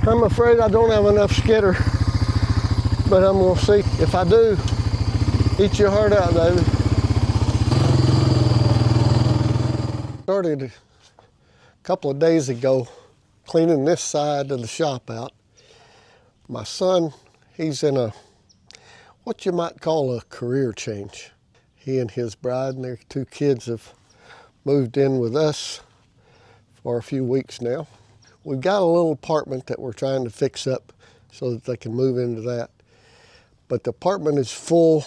I'm afraid I don't have enough skidder, but I'm gonna see. If I do, eat your heart out, David. Started a couple of days ago cleaning this side of the shop out. My son, he's in a, what you might call a career change. He and his bride and their 2 kids have moved in with us for a few weeks now. We've got a little apartment that we're trying to fix up so that they can move into that. But the apartment is full,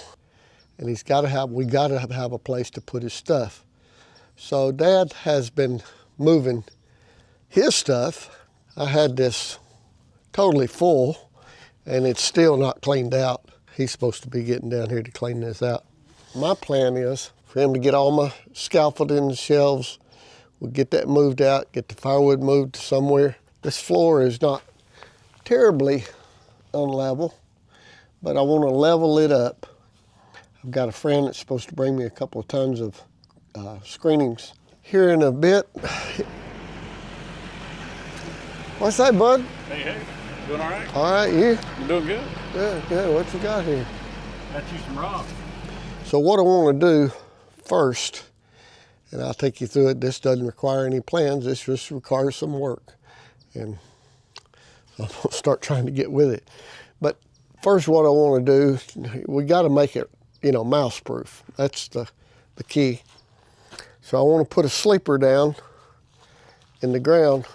and we gotta have a place to put his stuff. So Dad has been moving his stuff. I had this totally full, and it's still not cleaned out. He's supposed to be getting down here to clean this out. My plan is for him to get all my scaffolding and shelves. We'll get that moved out, get the firewood moved somewhere. This floor is not terribly unlevel, but I want to level it up. I've got a friend that's supposed to bring me a couple of tons of screenings here in a bit. What's that, bud? Hey, doing all right? All right, you? I'm doing good. Good. What you got here? Got you some rock. So what I want to do first, and I'll take you through it. This doesn't require any plans. This just requires some work. And I'm going to start trying to get with it. But first what I want to do, we got to make it, mouse proof. That's the key. So I want to put a sleeper down in the ground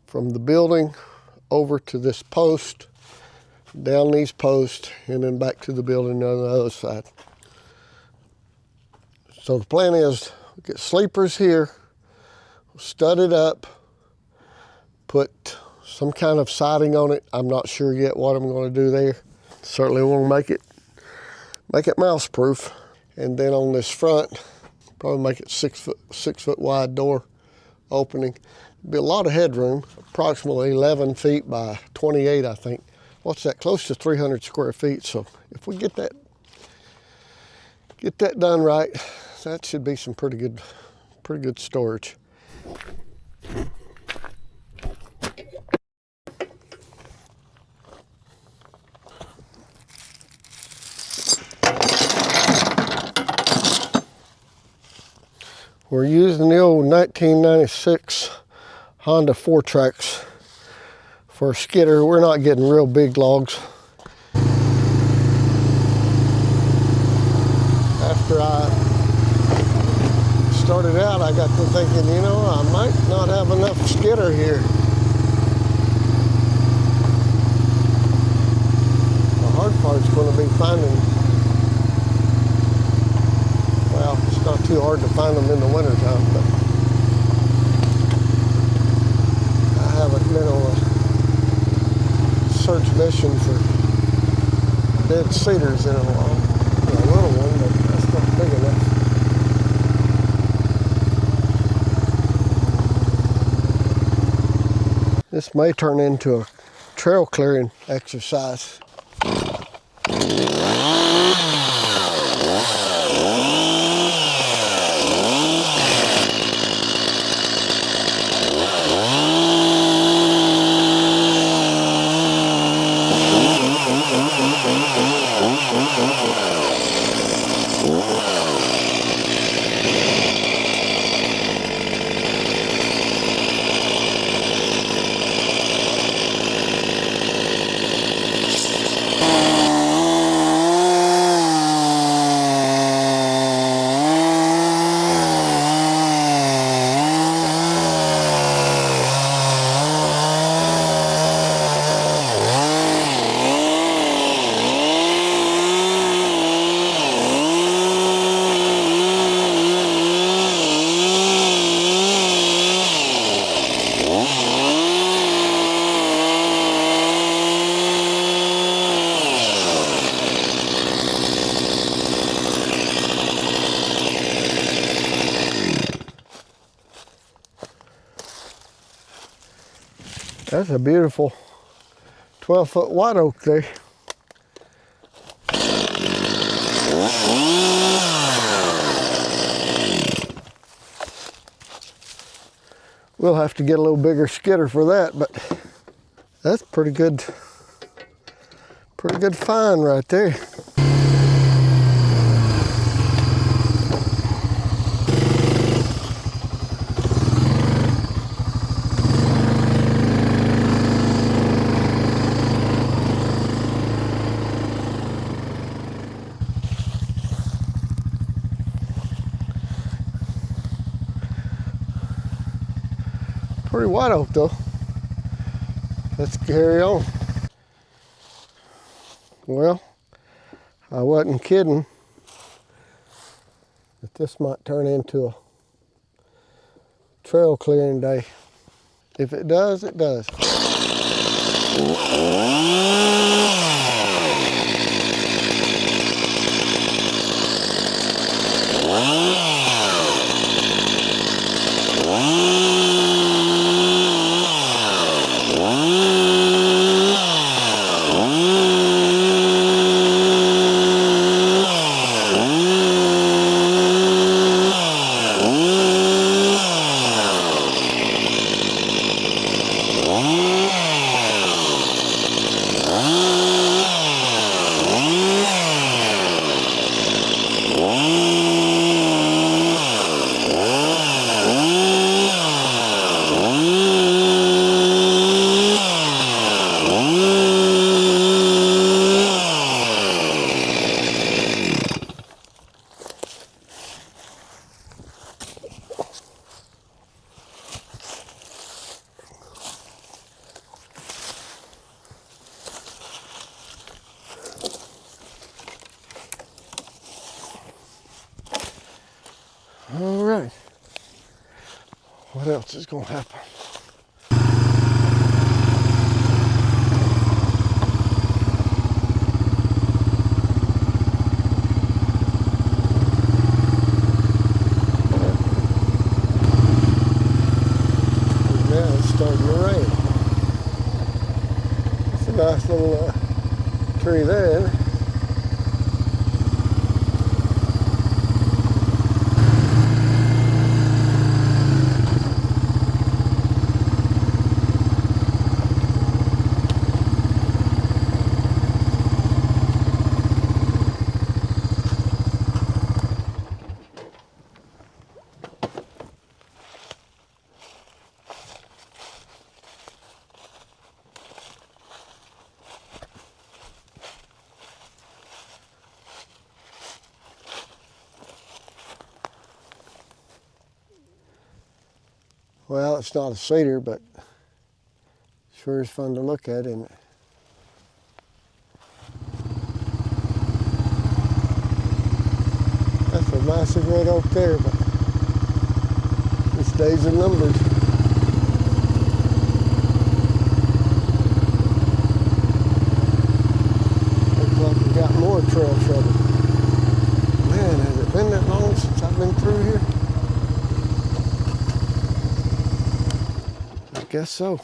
from the building over to this post, down these posts, and then back to the building on the other side. So the plan is get sleepers here, stud it up, put some kind of siding on it. I'm not sure yet what I'm going to do there. Certainly want to make it mouse proof. And then on this front, probably make it 6 foot wide door opening. Be a lot of headroom, approximately 11 feet by 28, I think. What's that? Close to 300 square feet. So if we get that done right, that should be some pretty good storage. We're using the old 1996 Honda 4-Tracks for a skidder. We're not getting real big logs. After I started out, I got to thinking, I might not have enough skidder here. The hard part's going to be finding, well, it's not too hard to find them in the wintertime, but I haven't been on a search mission for dead cedars in a while. A little one, but that's not big enough. This may turn into a trail clearing exercise. That's a beautiful 12-foot white oak there. We'll have to get a little bigger skidder for that, but that's pretty good find right there. Pretty wide oak though. Let's carry on. Well, I wasn't kidding that this might turn into a trail clearing day. If it does, it does. All right. What else is going to happen? Yeah, it's starting to rain. It's a nice little tree there, isn't it? Well, it's not a cedar, but sure is fun to look at, isn't it? That's a massive red oak there, but its days are numbered. Looks like we got more trail trouble. Man, has it been that long since I've been through here? I guess so.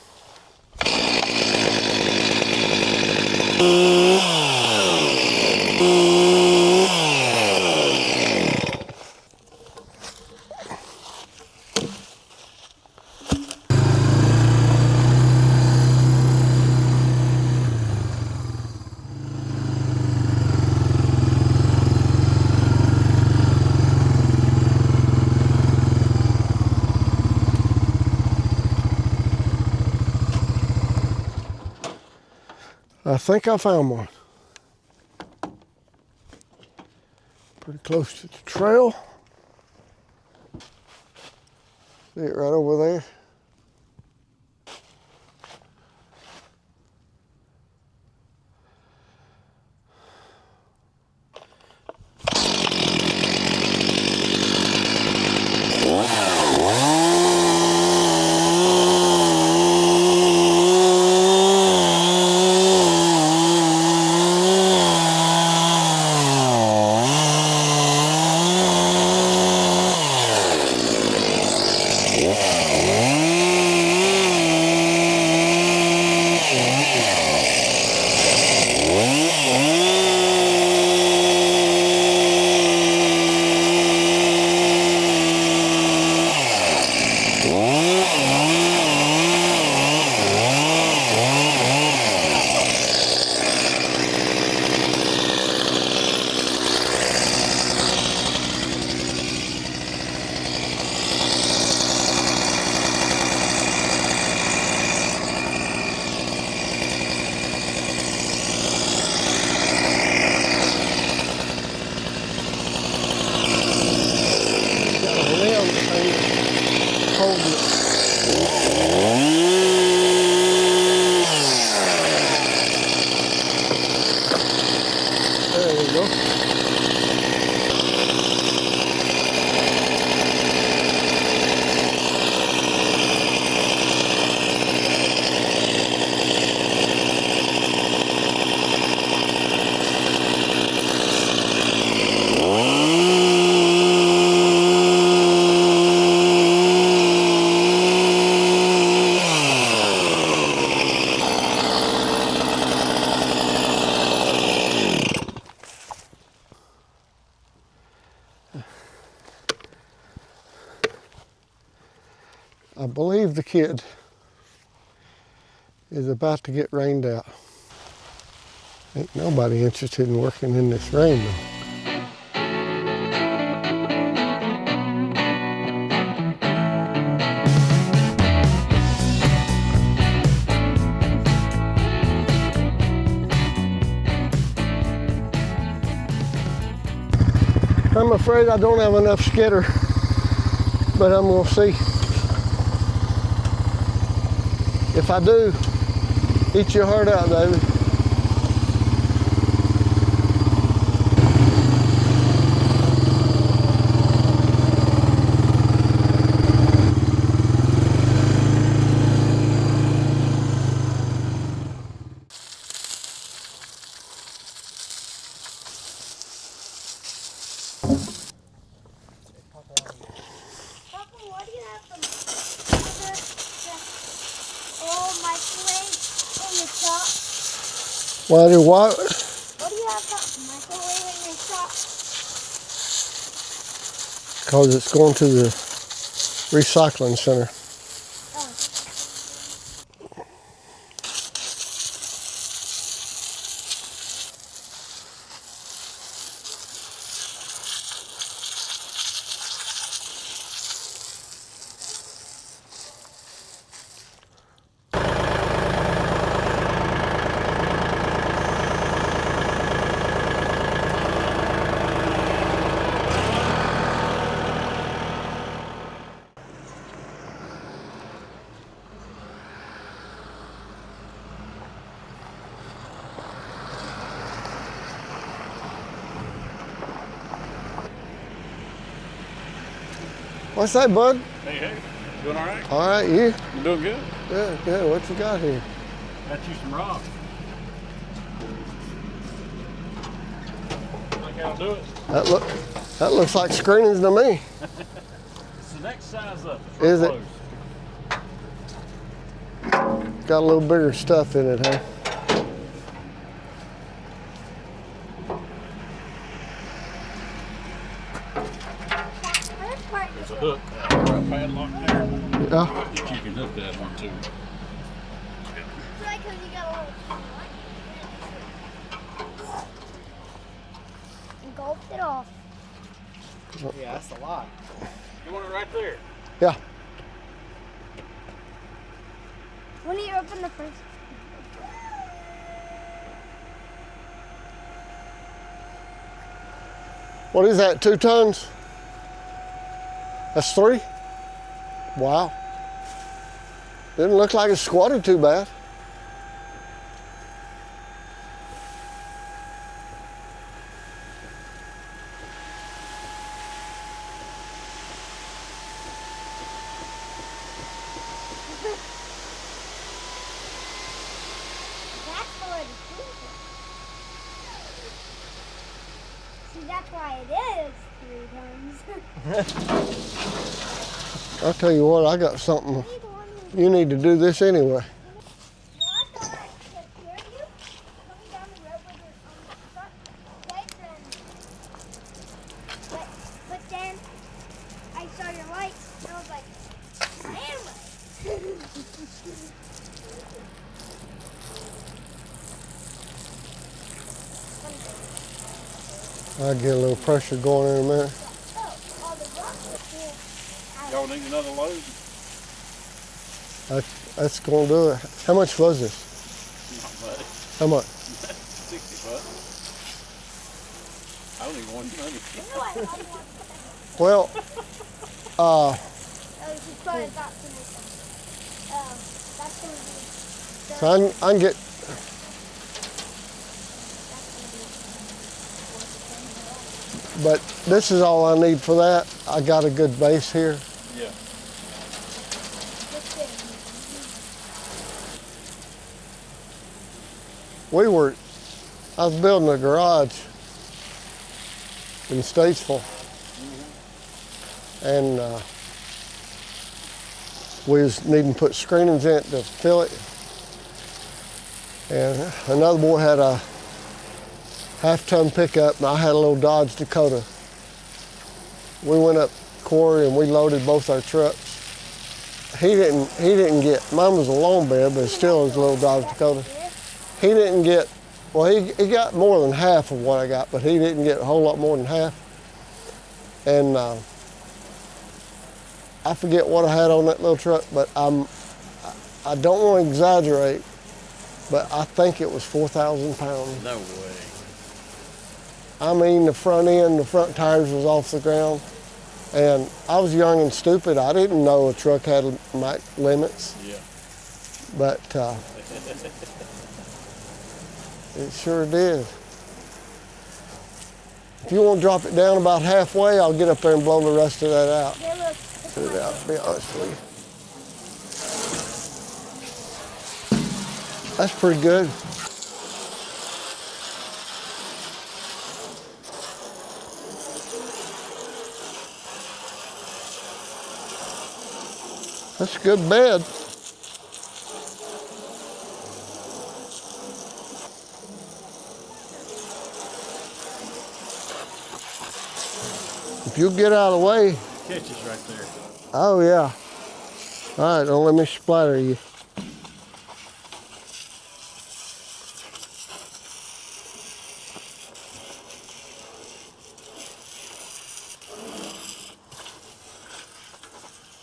I think I found one. Pretty close to the trail. See it right over there. Yeah. kid is about to get rained out. Ain't nobody interested in working in this rain though. I'm afraid I don't have enough skitter, but I'm gonna see. If I do, eat your heart out, David. Why do what? What do you have that microwave in your shop? Because it's going to the recycling center. What's that, bud? Hey, doing all right? All right, you? You doing good? Good, good. What you got here? Got you some rocks. Think I'll do it? That looks like screenings to me. It's the next size up. It's Is it? close. Got a little bigger stuff in it, huh? There's a hook, a padlock there. Yeah. That you can hook that one to. Engulfed it off. Yeah, that's a lot. You want it right there? Yeah. When do you open the first? What is that, 2 tons? That's 3? Wow. Didn't look like it squatted too bad. That's already proven. See, that's why it is 3 tons. I'll tell you what, I got something. You need to do this anyway. But then I saw your lights and I was like, damn it. I'll get a little pressure going in a minute. Y'all need another load? That's gonna do it. How much was this? Not much. How much? 60 bucks. I don't even want money. Well, so I can get. But this is all I need for that. I got a good base here. Yeah. I was building a garage in Statesville. And we was needing to put screenings in it to fill it. And another boy had a half-ton pickup, and I had a little Dodge Dakota. We went up quarry and we loaded both our trucks. he didn't get, mine was a long bed, but it still is a little Dodge Dakota. He didn't get, well, he got more than half of what I got, but he didn't get a whole lot more than half. And I forget what I had on that little truck, but I don't want to exaggerate, but I think it was 4,000 pounds. No way. I mean, the front end, the front tires was off the ground. And I was young and stupid. I didn't know a truck had limits. Yeah. But it sure did. If you want to drop it down about halfway, I'll get up there and blow the rest of that out. Yeah, look. To be honest with you. That's pretty good. That's a good bed. If you get out of the way. Catches right there. Oh yeah. All right, don't let me splatter you.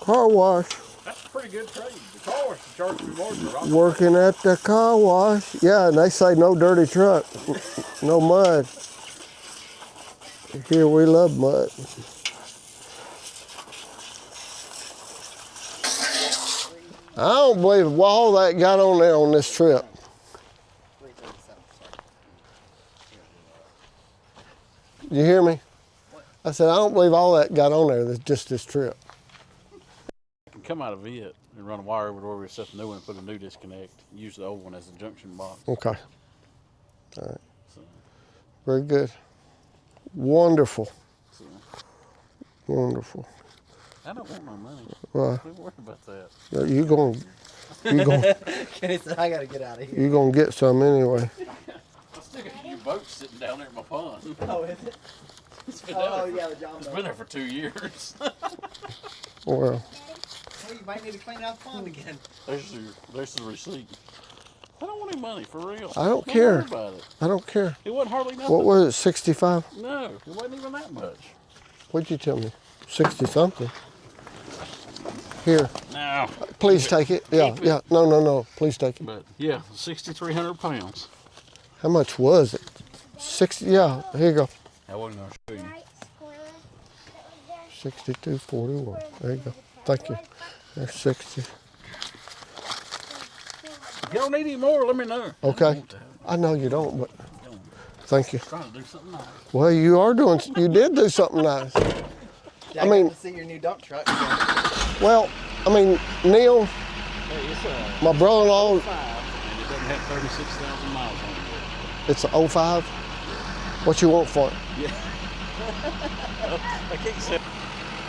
Car wash. That's a pretty good trade. The car wash charges me more than the rock. Working at the car wash. Yeah, and they say no dirty truck, no mud. Here we love mud. I don't believe all that got on there on this trip. 337, sorry. You hear me? I said, I don't believe all that got on there, that's just this trip. I can come out of it and run a wire over to where we set the new one and put a new disconnect. Use the old one as a junction box. Okay. All right. So, Very good. Wonderful. so Wonderful. I don't want no money. Well, Don't worry about that. you gonna Kenny said, I gotta get out of here. you gonna get some anyway. I still got a few boats sitting down there in my pond. Oh, is it? It's been, Oh, down, yeah, the John it's boat. been there for 2 years. Well, Hey, you might need to clean out the pond again. There's the receipt. I don't want any money, for real. I don't care. Worry about it. I don't care. It wasn't hardly nothing. What was it, 65? No, it wasn't even that much. What'd you tell me? 60 something. Here, No. please take it. Yeah, Keep it. yeah. No. Please take it. But yeah, 6,300 pounds. How much was it? 60. Yeah. Here you go. I wasn't gonna show you. Right squirrel that was there. 62.41. There you go. Thank you. There's 60. If you don't need any more, let me know. Okay. I know you don't, but thank you. Trying to do something nice. Well, you did do something nice. Yeah, I mean- got to see your new dump truck. Well, I mean, Neil, Hey, it's a my brother-in-law, 5, and it doesn't have 36,000 miles on it. it's an 05. What you want for it? Yeah. I can't say.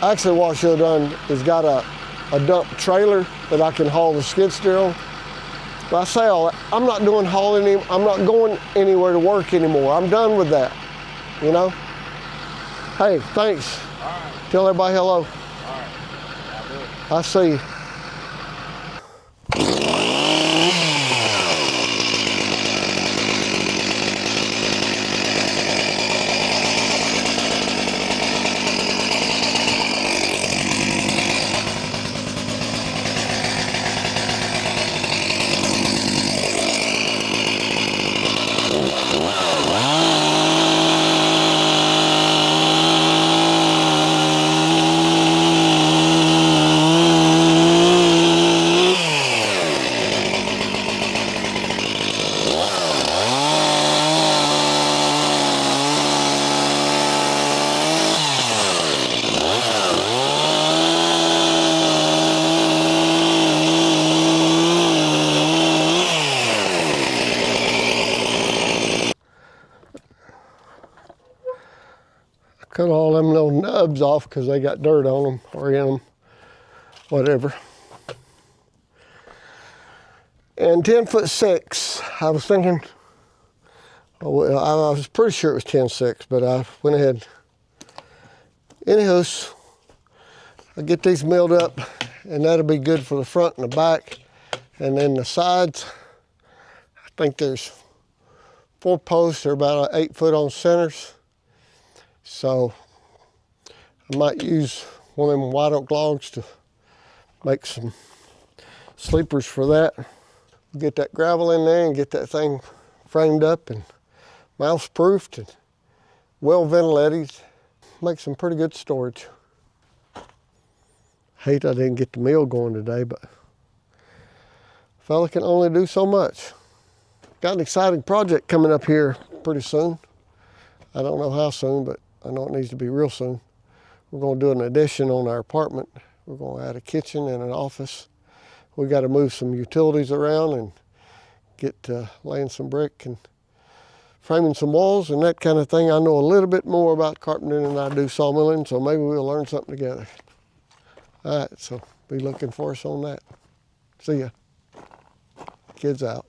Actually, what I should have done is got a dump trailer that I can haul the skid steer on. But I say all that, I'm not doing hauling, I'm not going anywhere to work anymore. I'm done with that, you know? Hey, thanks. All right. Tell everybody hello. All right. I'll do it. I see you. Cut all them little nubs off because they got dirt on them or in them, whatever. And 10'6", I was thinking, oh, well, I was pretty sure it was 10'6", but I went ahead. Anywho, I get these milled up and that'll be good for the front and the back. And then the sides, I think there's 4 posts. They're about 8 foot on centers. So I might use one of them white oak logs to make some sleepers for that. Get that gravel in there and get that thing framed up and mouse proofed and well ventilated. Make some pretty good storage. Hate I didn't get the mill going today, but fella can only do so much. Got an exciting project coming up here pretty soon. I don't know how soon, but I know it needs to be real soon. We're going to do an addition on our apartment. We're going to add a kitchen and an office. We got to move some utilities around and get laying some brick and framing some walls and that kind of thing. I know a little bit more about carpentering than I do sawmilling, so maybe we'll learn something together. All right, so be looking for us on that. See ya. Kids out.